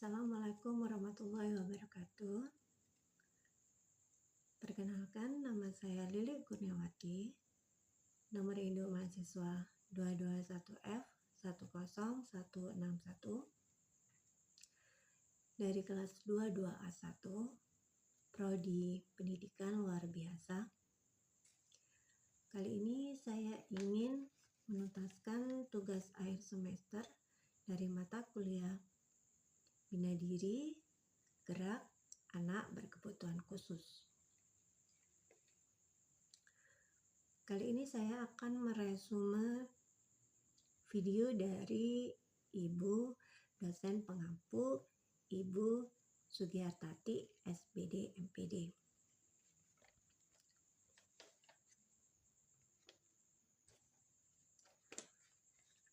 Assalamualaikum warahmatullahi wabarakatuh. Perkenalkan, nama saya Lili Kurniawati, nomor induk mahasiswa 221F10161 dari kelas 22A1, Prodi Pendidikan Luar Biasa. Kali ini saya ingin menuntaskan tugas akhir semester dari mata kuliah Bina Diri Gerak Anak Berkebutuhan Khusus. Kali ini saya akan meresume video dari Ibu dosen pengampu, Ibu Sugiartati, SBD MPD.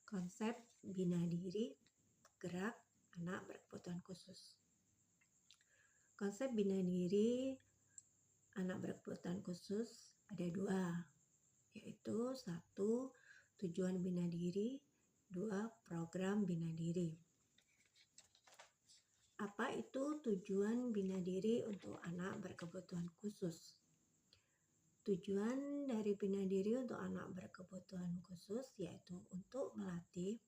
Konsep Bina Diri Gerak Anak Berkebutuhan Khusus. Konsep Bina Diri Anak Berkebutuhan Khusus ada dua, yaitu satu, tujuan Bina Diri, dua, program Bina Diri. Apa itu tujuan Bina Diri untuk anak berkebutuhan khusus? Tujuan dari Bina Diri untuk anak berkebutuhan khusus yaitu untuk melatih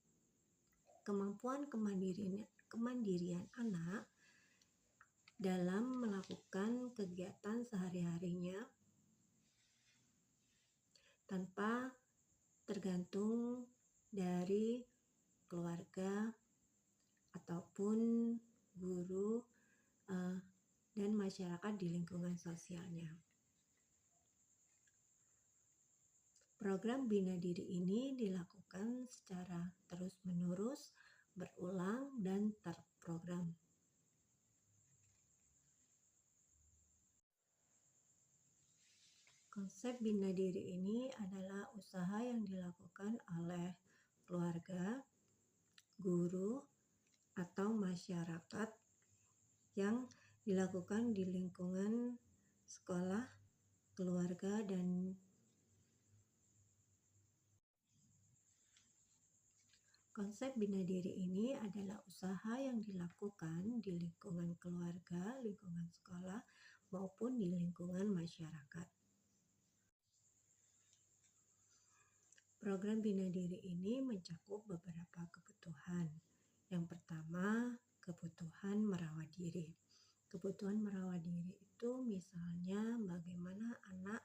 kemampuan kemandirian anak dalam melakukan kegiatan sehari-harinya tanpa tergantung dari keluarga ataupun guru dan masyarakat di lingkungan sosialnya. Program Bina Diri ini dilakukan secara terus-menerus, berulang, dan terprogram. Konsep Bina Diri ini adalah usaha yang dilakukan oleh keluarga, guru, atau masyarakat yang dilakukan di lingkungan sekolah, keluarga, dan konsep Bina Diri ini adalah usaha yang dilakukan di lingkungan keluarga, lingkungan sekolah, maupun di lingkungan masyarakat. Program Bina Diri ini mencakup beberapa kebutuhan. Yang pertama, kebutuhan merawat diri. Kebutuhan merawat diri itu misalnya bagaimana anak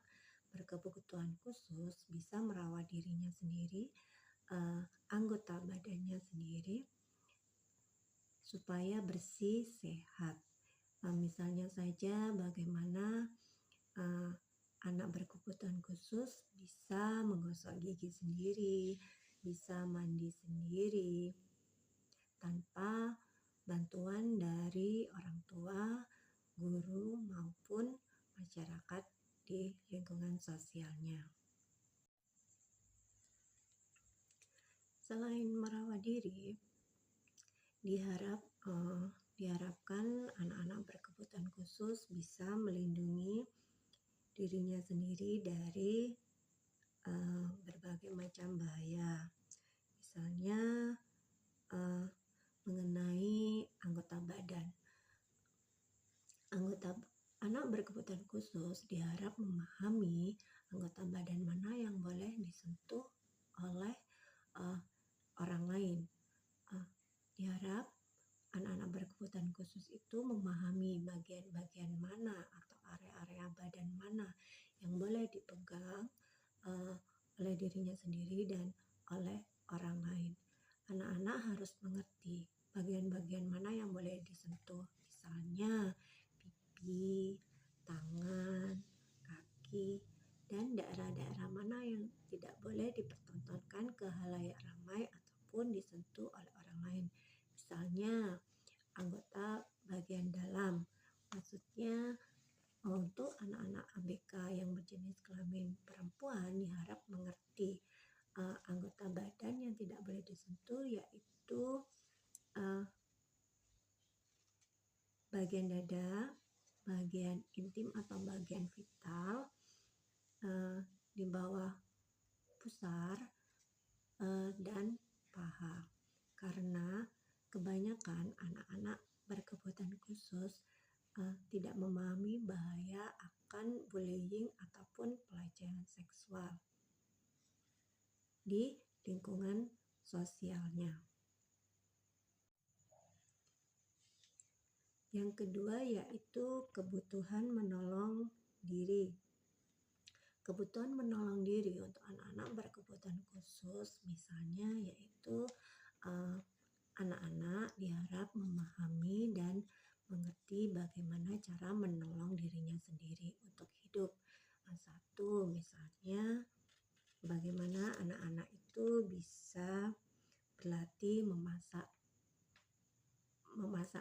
berkebutuhan khusus bisa merawat dirinya sendiri, anggota badannya sendiri, supaya bersih, sehat. Misalnya saja bagaimana anak berkebutuhan khusus bisa menggosok gigi sendiri, bisa mandi sendiri, tanpa bantuan dari orang tua, guru, maupun masyarakat di lingkungan sosialnya. Selain merawat diri, diharapkan anak-anak berkebutuhan khusus bisa melindungi dirinya sendiri dari berbagai macam bahaya. Misalnya mengenai anggota badan. Anak berkebutuhan khusus diharap memahami anggota badan mana yang boleh disentuh oleh orang lain. Diharap anak-anak berkebutuhan khusus itu memahami bagian-bagian mana atau area-area badan mana yang boleh dipegang oleh dirinya sendiri dan oleh orang lain. Anak-anak harus mengerti bagian-bagian mana yang boleh disentuh, misalnya pipi, tangan, kaki, dan daerah-daerah mana yang tidak boleh dipertontonkan ke khalayak ramai ataupun disentuh oleh orang lain. Misalnya anggota bagian dalam, maksudnya untuk anak-anak ABK yang berjenis kelamin perempuan diharap mengerti anggota badan yang tidak boleh disentuh, yaitu bagian dada, bagian intim atau bagian vital, di bawah pusar, dan paha. Karena kebanyakan anak-anak berkebutuhan khusus tidak memahami bahaya akan bullying ataupun pelecehan seksual di lingkungan sosialnya. Yang kedua yaitu kebutuhan menolong diri. Kebutuhan menolong diri untuk anak-anak berkebutuhan khusus misalnya yaitu anak-anak diharap memahami dan mengerti bagaimana cara menolong dirinya sendiri untuk hidup. Satu, misalnya bagaimana anak-anak itu bisa berlatih memasak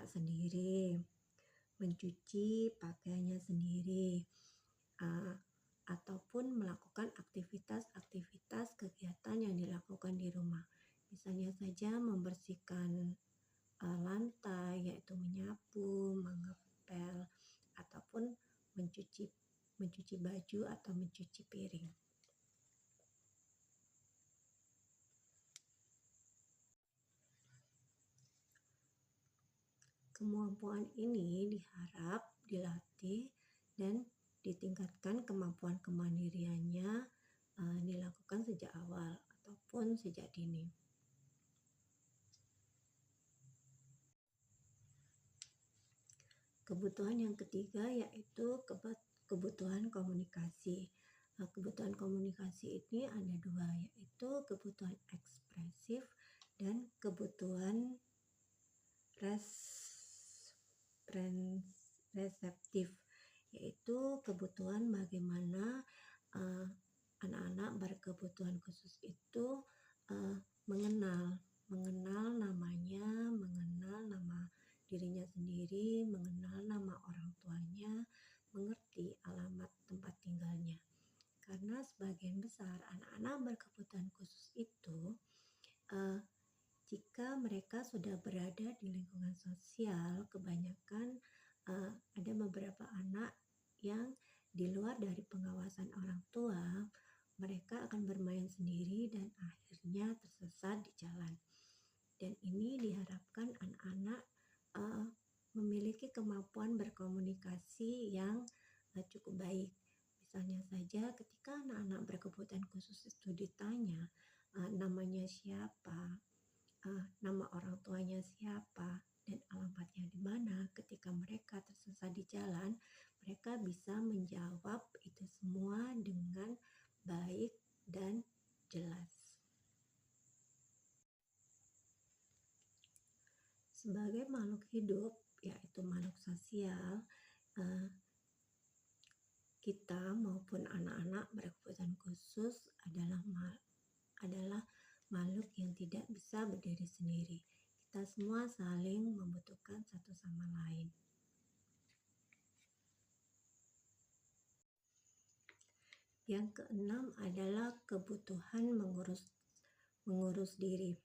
sendiri, mencuci pakaiannya sendiri, ataupun melakukan aktivitas kegiatan yang dilakukan di rumah. Misalnya saja membersihkan lantai, yaitu menyapu, mengepel, ataupun mencuci baju atau mencuci piring. Kemampuan ini diharap dilatih dan ditingkatkan kemampuan kemandiriannya dilakukan sejak awal ataupun sejak dini. Kebutuhan yang ketiga yaitu kebutuhan komunikasi. Kebutuhan komunikasi ini ada dua, yaitu kebutuhan ekspresif dan kebutuhan reseptif, yaitu kebutuhan bagaimana anak-anak berkebutuhan khusus itu mengenal namanya, mengenal nama dirinya sendiri, mengenal nama orang tuanya, mengerti alamat tempat tinggalnya. Karena sebagian besar anak-anak berkebutuhan khusus itu jika mereka sudah berada di lingkungan sosial, kebanyakan ada beberapa anak yang di luar dari pengawasan orang tua, mereka akan bermain sendiri dan akhirnya tersesat di jalan. Dan ini diharapkan anak-anak memiliki kemampuan berkomunikasi yang cukup baik. Misalnya saja ketika anak-anak berkebutuhan khusus itu ditanya namanya siapa, nama orang tuanya siapa, dan alamatnya di mana, ketika mereka tersesat di jalan, mereka bisa menjawab itu semua dengan baik dan jelas. Sebagai makhluk hidup, yaitu makhluk sosial, kita maupun anak-anak berkebutuhan khusus adalah makhluk yang tidak bisa berdiri sendiri. Kita semua saling membutuhkan satu sama lain. Yang keenam adalah kebutuhan mengurus diri.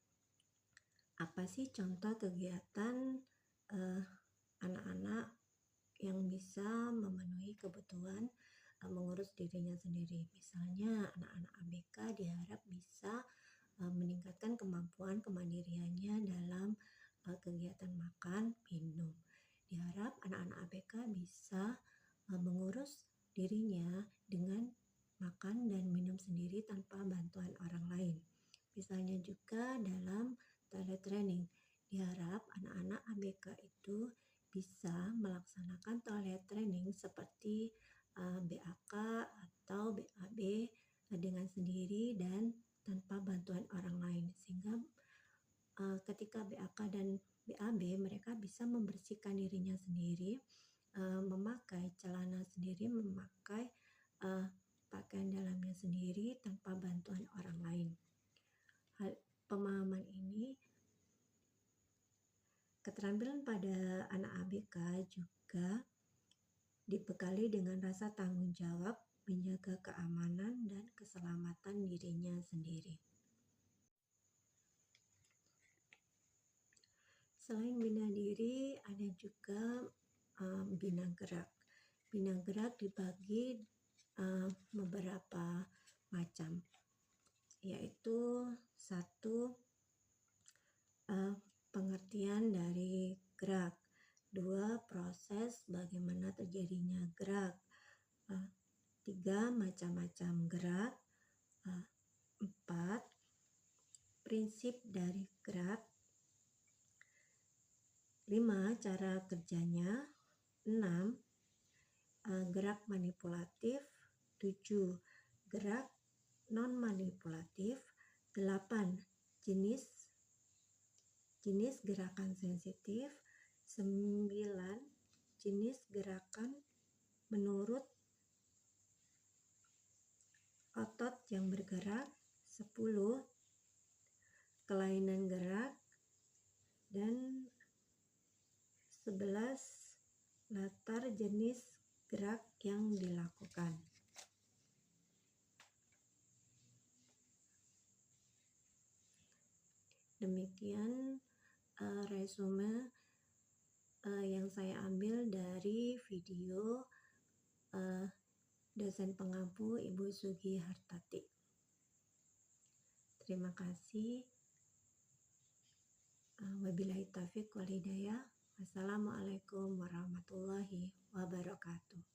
Apa sih contoh kegiatan anak-anak yang bisa memenuhi kebutuhan mengurus dirinya sendiri? Misalnya anak-anak ABK diharap bisa meningkatkan kemampuan kemandiriannya dalam kegiatan makan, minum. Diharap anak-anak ABK bisa mengurus dirinya dengan makan dan minum sendiri tanpa bantuan orang lain. Misalnya juga dalam toilet training, diharap anak-anak ABK itu bisa melaksanakan toilet training seperti BAK atau BAB dengan sendiri dan tanpa bantuan orang lain, sehingga ketika BAK dan BAB mereka bisa membersihkan dirinya sendiri, memakai celana sendiri, memakai pakaian dalamnya sendiri tanpa bantuan orang lain. Pemahaman ini, keterampilan pada anak ABK juga dibekali dengan rasa tanggung jawab menjaga keamanan dan keselamatan dirinya sendiri. Selain bina diri, ada juga bina gerak. Bina gerak dibagi beberapa macam, yaitu satu, pengertian dari gerak. berdirinya gerak. 3. Macam-macam gerak. 4. Prinsip dari gerak. 5. Cara kerjanya. 6. Gerak manipulatif. 7. Gerak non-manipulatif. 8. Jenis gerakan sensitif. 9. Jenis gerakan menurut otot yang bergerak. 10. Kelainan gerak. Dan 11. Latar jenis gerak yang dilakukan. Demikian resume yang saya ambil dari video dosen pengampu Ibu Sugi Hartati. Terima kasih. Wabillahi taufiq wal hidayah. Wassalamualaikum warahmatullahi wabarakatuh.